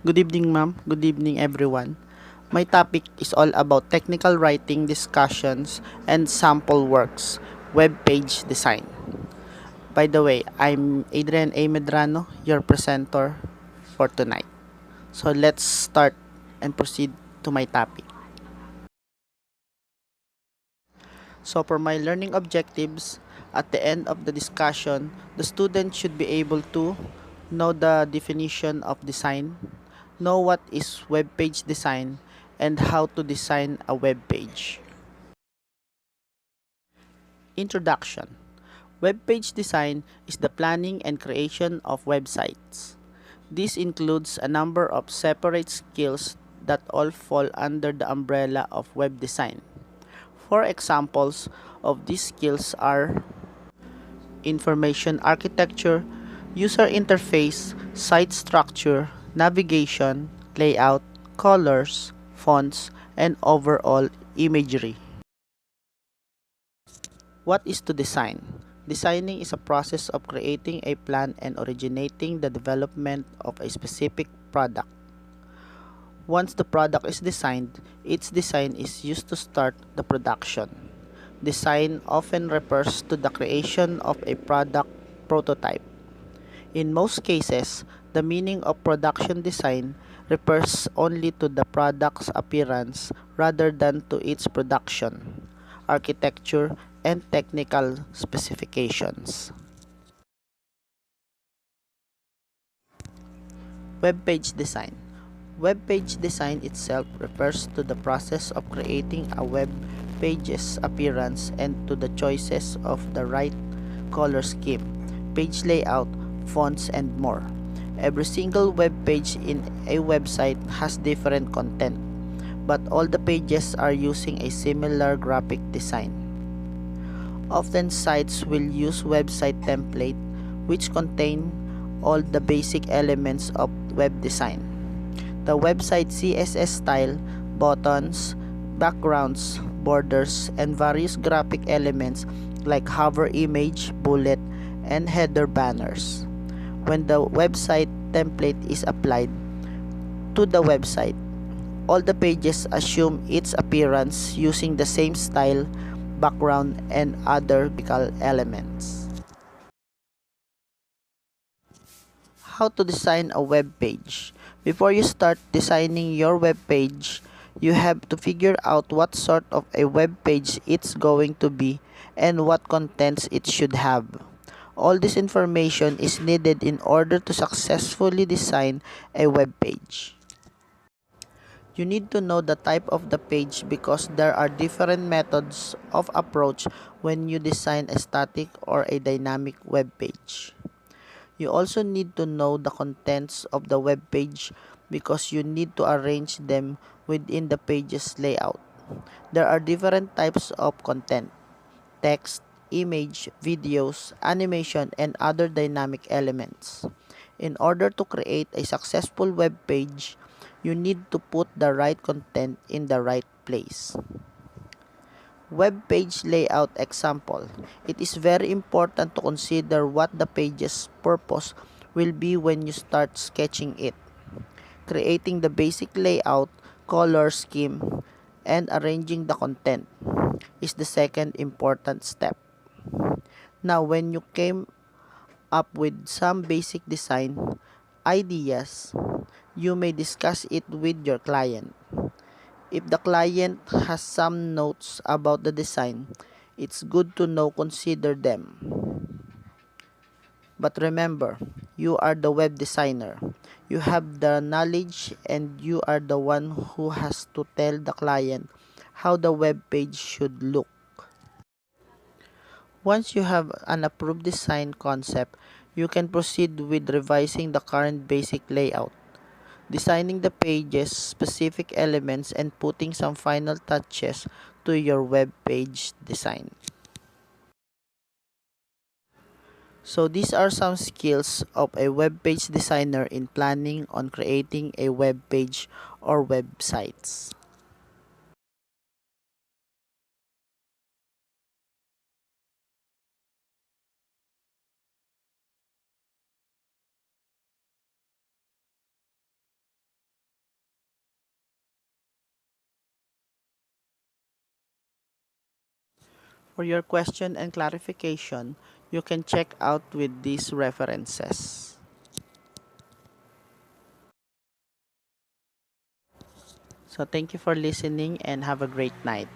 Good evening, ma'am. Good evening, everyone. My topic is all about technical writing discussions and sample works, web page design. By the way, I'm Adrian A. Medrano, your presenter for tonight. So let's start and proceed to my topic. So for my learning objectives, at the end of the discussion, the student should be able to know the definition of design, know what is web page design, and how to design a web page. Introduction. Web page design is the planning and creation of websites. This includes a number of separate skills that all fall under the umbrella of web design. For examples of these skills are information architecture, user interface, site structure, navigation, layout, colors, fonts, and overall imagery. What is to design? Designing is a process of creating a plan and originating the development of a specific product. Once the product is designed, its design is used to start the production. Design often refers to the creation of a product prototype. In most cases, the meaning of production design refers only to the product's appearance rather than to its production, architecture, and technical specifications. Web page design. Web page design itself refers to the process of creating a web page's appearance and to the choices of the right color scheme, page layout, fonts, and more. Every single web page in a website has different content, but all the pages are using a similar graphic design. Often sites will use website template which contain all the basic elements of web design. The website CSS style, buttons, backgrounds, borders, and various graphic elements like hover image, bullet, and header banners. When the website template is applied to the website, all the pages assume its appearance using the same style, background, and other graphical elements. How to design a web page. Before you start designing your web page, you have to figure out what sort of a web page it's going to be and what contents it should have. All this information is needed in order to successfully design a web page. You need to know the type of the page because there are different methods of approach when you design a static or a dynamic web page. You also need to know the contents of the web page because you need to arrange them within the page's layout. There are different types of content: text, image, videos, animation, and other dynamic elements. In order to create a successful web page, you need to put the right content in the right place. Web page layout example. It is very important to consider what the page's purpose will be when you start sketching it. Creating the basic layout, color scheme, and arranging the content is the second important step. Now, when you came up with some basic design ideas, you may discuss it with your client. If the client has some notes about the design, it's good to know consider them. But remember, you are the web designer. You have the knowledge and you are the one who has to tell the client how the web page should look. Once you have an approved design concept, you can proceed with revising the current basic layout, designing the page's specific elements, and putting some final touches to your web page design. So these are some skills of a web page designer in planning on creating a web page or websites. For your question and clarification, you can check out with these references. So thank you for listening and have a great night.